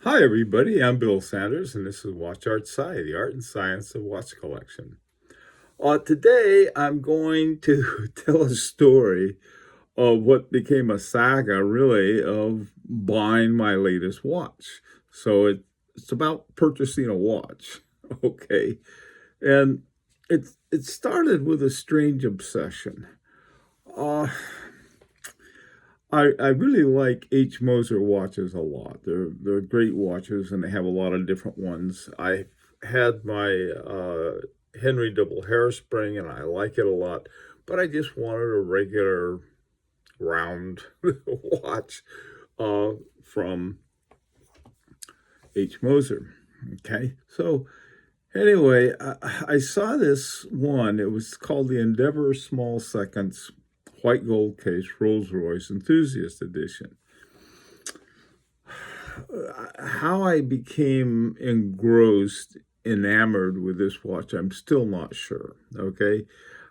Hi, everybody. I'm Bill Sanders, and this is Watch Art Sci, the art and science of watch collection. Today, I'm going to tell a story of what became a saga, really, of buying my latest watch. It's about purchasing a watch, okay? And it started with a strange obsession. Uh, I really like H. Moser watches a lot. They're great watches, and they have a lot of different ones. I had my Henry double hairspring, and I like it a lot. But I just wanted a regular round watch uh, from H. Moser. Okay, so anyway, I saw this one. It was called the Endeavor Small Seconds White Gold Case Rolls Royce Enthusiast Edition. How I became engrossed, enamored with this watch, I'm still not sure. Okay.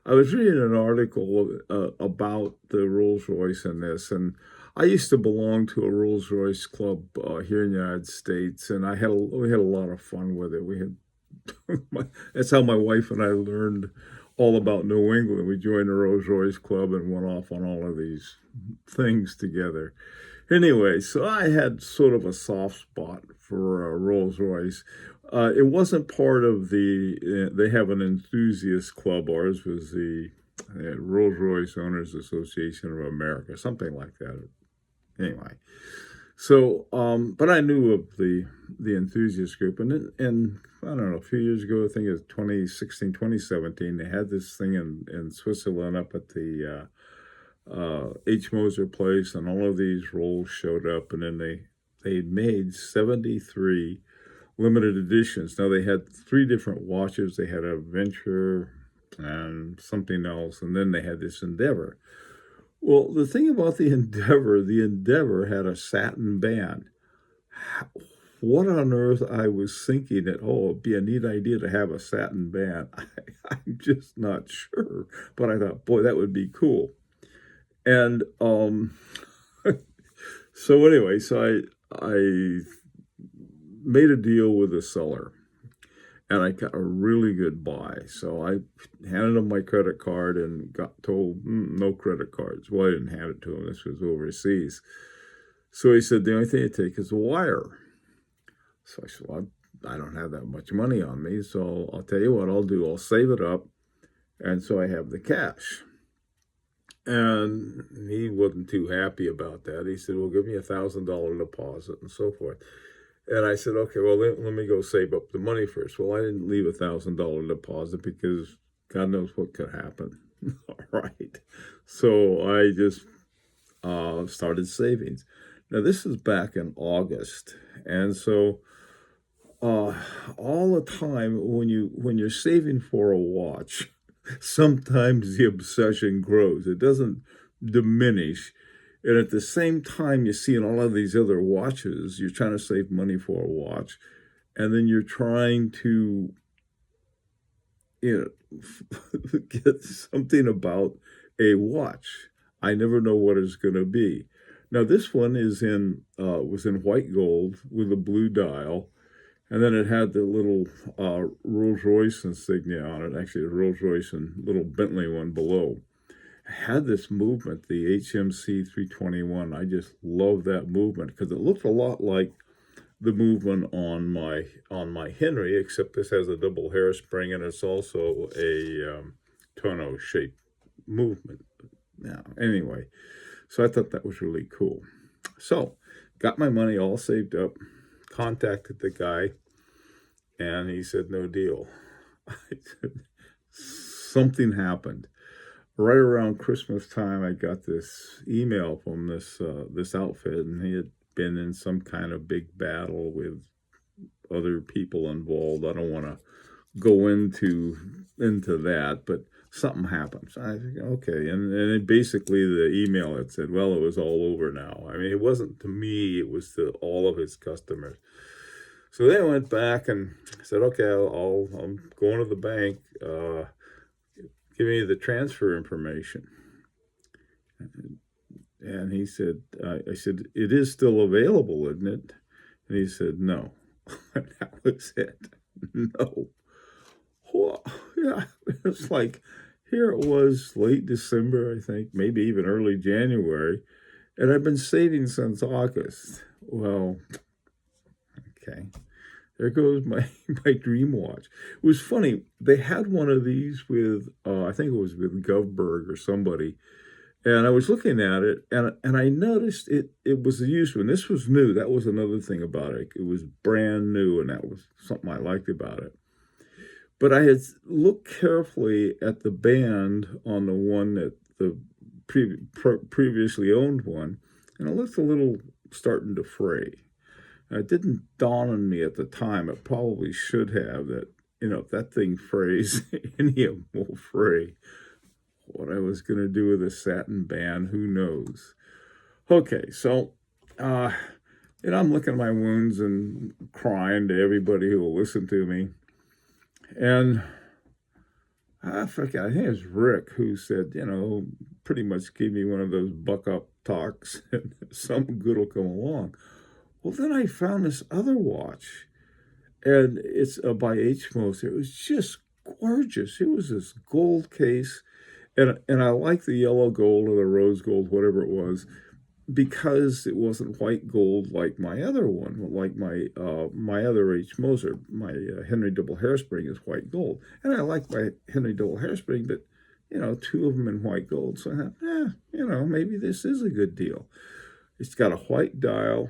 I was reading an article about the Rolls Royce and this, and I used to belong to a Rolls Royce club here in the United States, and we had a lot of fun with it. We had that's how my wife and I learned all about New England. We joined the Rolls Royce Club and went off on all of these things together. Anyway, so I had sort of a soft spot for Rolls Royce. It wasn't part of they have an enthusiast club. Ours was the Rolls Royce Owners Association of America, something like that. Anyway, but I knew of the enthusiast group, and I don't know, a few years ago, I think it was 2016, 2017, they had this thing in Switzerland up at the H. Moser Place, and all of these rolls showed up, and then they made 73 limited editions. Now they had three different watches. They had a Venture and something else, and then they had this Endeavor. Well, the thing about the Endeavor had a satin band. What on earth I was thinking that, it'd be a neat idea to have a satin band. I'm just not sure. But I thought, boy, that would be cool. And so anyway, I made a deal with the seller, and I got a really good buy. So I handed him my credit card and got told no credit cards. Well, I didn't hand it to him. This was overseas. So he said the only thing you take is a wire. So I said, well, I don't have that much money on me, so I'll tell you what I'll do. I'll save it up, and so I have the cash. And he wasn't too happy about that. He said, well, give me $1,000 deposit and so forth. And I said, okay, well, let me go save up the money first. Well, I didn't leave $1,000 deposit because God knows what could happen. All right. So I just started savings. Now, this is back in August. And so all the time when you're saving for a watch, sometimes the obsession grows. It doesn't diminish. And at the same time, you're seeing all of these other watches. You're trying to save money for a watch, and then you're trying to, get something about a watch. I never know what it's going to be. Now, this one was in white gold with a blue dial, and then it had the little Rolls Royce insignia on it. Actually, a Rolls Royce and little Bentley one below. It had this movement, the HMC 321. I just love that movement because it looked a lot like the movement on my Henry, except this has a double hairspring and it's also a tonneau shaped movement. Now, anyway, so I thought that was really cool. So, got my money all saved up, contacted the guy, and he said, no deal. I said, something happened. Right around Christmas time, I got this email from this outfit, and he had been in some kind of big battle with other people involved. I don't want to go into that, but something happened. So I think, okay, and it basically the email had said, well, it was all over now. I mean, it wasn't to me; it was to all of his customers. So they went back and said, okay, I'm going to the bank. Give me the transfer information. And he said, I said, it is still available, isn't it? And he said, no. That was it. No. Well, yeah, it's like here it was late December, I think, maybe even early January, and I've been saving since August. Well, okay. There goes my my dream watch. It was funny. They had one of these with I think it was with Govberg or somebody, and I was looking at it, and I noticed it was a used one. This was new. That was another thing about it. It was brand new, and that was something I liked about it. But I had looked carefully at the band on the one that the previously owned one, and it looked a little starting to fray. And it didn't dawn on me at the time. It probably should have that. If that thing frays, any of them will fray. What I was going to do with a satin band, who knows? Okay, so I'm looking at my wounds and crying to everybody who will listen to me. And I forget, I think it was Rick who said, pretty much gave me one of those buck up talks and something good will come along. Well, then I found this other watch, and it's by H. Moser. It was just gorgeous. It was this gold case, and I like the yellow gold or the rose gold, whatever it was, because it wasn't white gold like my other one, like my other H. Moser. My Henry Double Hairspring is white gold, and I like my Henry Double Hairspring, but two of them in white gold. So I thought, maybe this is a good deal. It's got a white dial.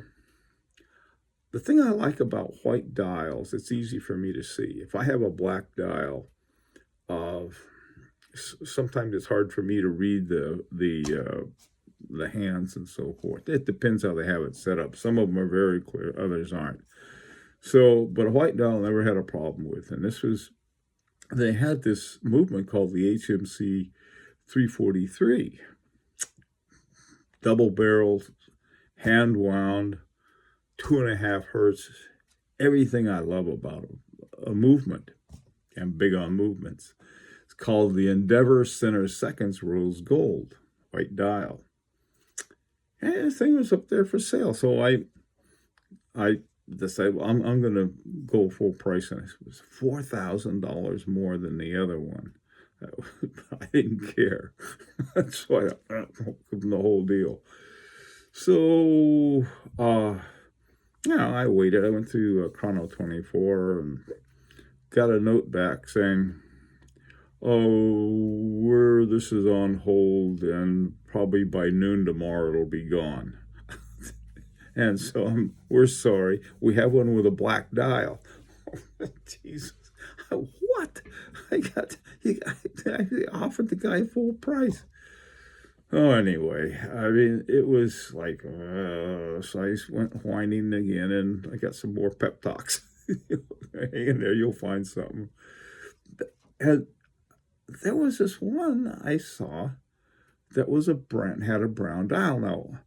The thing I like about white dials, it's easy for me to see. If I have a black dial, sometimes it's hard for me to read the hands and so forth. It depends how they have it set up. Some of them are very clear, others aren't. So, but a white dial I never had a problem with. And they had this movement called the HMC 343. Double barrel, hand wound, 2.5 hertz, everything I love about a movement. I'm big on movements. It's called the Endeavor Center Seconds Rose Gold, white dial. And the thing was up there for sale. So I decided, well, I'm going to go full price. And it was $4,000 more than the other one. I didn't care. That's why I give them the whole deal. So, I waited. I went through Chrono 24 and got a note back saying, oh, this is on hold, and probably by noon tomorrow it'll be gone. And so we're sorry. We have one with a black dial. Jesus. What? I offered the guy full price. Oh, anyway, I mean, it was like, so I went whining again, and I got some more pep talks. Hang in there, you'll find something. And there was this one I saw that was had a brown dial. Now,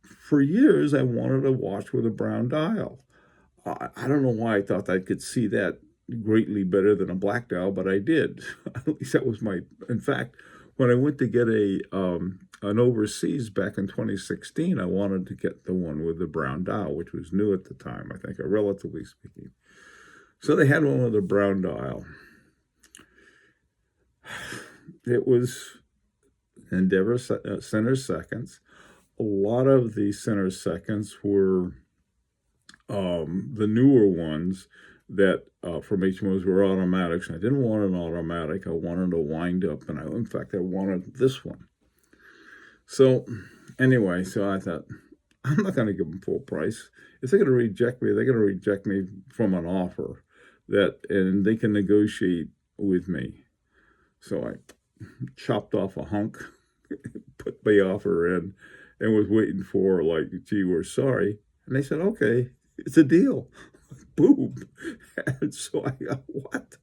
for years, I wanted a watch with a brown dial. I don't know why I thought I could see that greatly better than a black dial, but I did. At least that was in fact, when I went to get an overseas back in 2016, I wanted to get the one with the brown dial, which was new at the time, I think, relatively speaking. So they had one with a brown dial. It was Endeavor Center Seconds. A lot of the Center Seconds were the newer ones that from HMOs were automatics. And I didn't want an automatic. I wanted a wind up, and in fact, I wanted this one. So anyway, so I thought, I'm not going to give them full price. If they're going to reject me, they're going to reject me from an offer and they can negotiate with me. So I chopped off a hunk, put the offer in, and was waiting for, like, gee, we're sorry. And they said, okay, it's a deal. Boom. And so I got, what?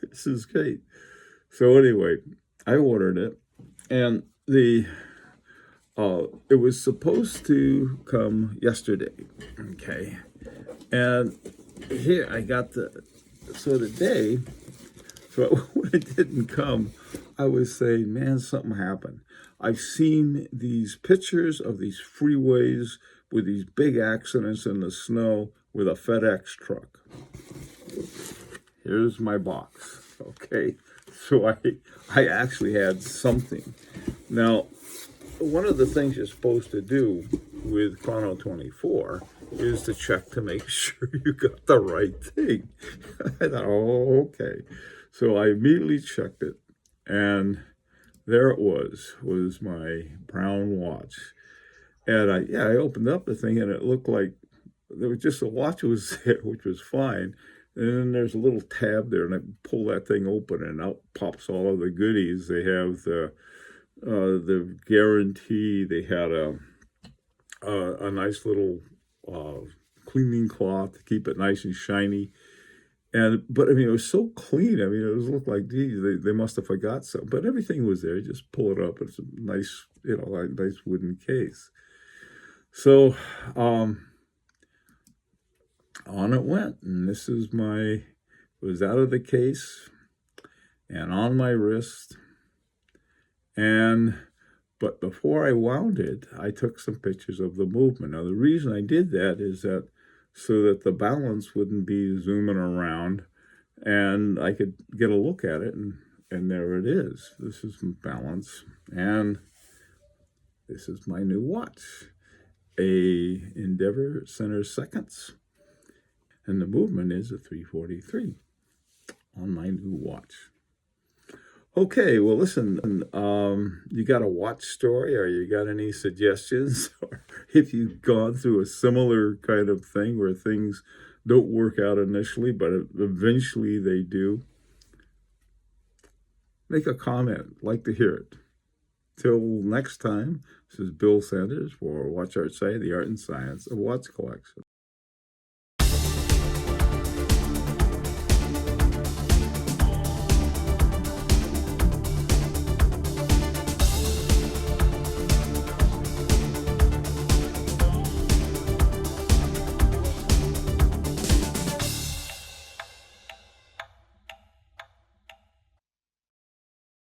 This is great. So anyway, I ordered it, and it was supposed to come yesterday. Okay. And here I got today, so when it didn't come, I was saying, man, something happened. I've seen these pictures of these freeways with these big accidents in the snow. with a FedEx truck. Here's my box. Okay, so I actually had something. Now, one of the things you're supposed to do with Chrono 24 is to check to make sure you got the right thing. I thought, oh, okay. So I immediately checked it, and there it was my brown watch. And I opened up the thing, and it looked like there was just a watch was there, which was fine. And then there's a little tab there, and I pull that thing open, and out pops all of the goodies. They have the guarantee. They had a nice little cleaning cloth to keep it nice and shiny. But I mean, it was so clean. I mean, it was looked like, geez, they must have forgot something. But everything was there. You just pull it up. It's a nice, a nice wooden case. So on it went, and this is it was out of the case and on my wrist. But before I wound it, I took some pictures of the movement. Now, the reason I did that is that so that the balance wouldn't be zooming around, and I could get a look at it, and there it is. This is balance, and this is my new watch, a Endeavor Center Seconds, and the movement is a 343 on my new watch. Okay, well, listen, you got a watch story, or you got any suggestions? Or if you've gone through a similar kind of thing where things don't work out initially, but eventually they do, make a comment. Like to hear it. Till next time, this is Bill Sanders for Watch Art Site, the Art and Science of Watch Collection.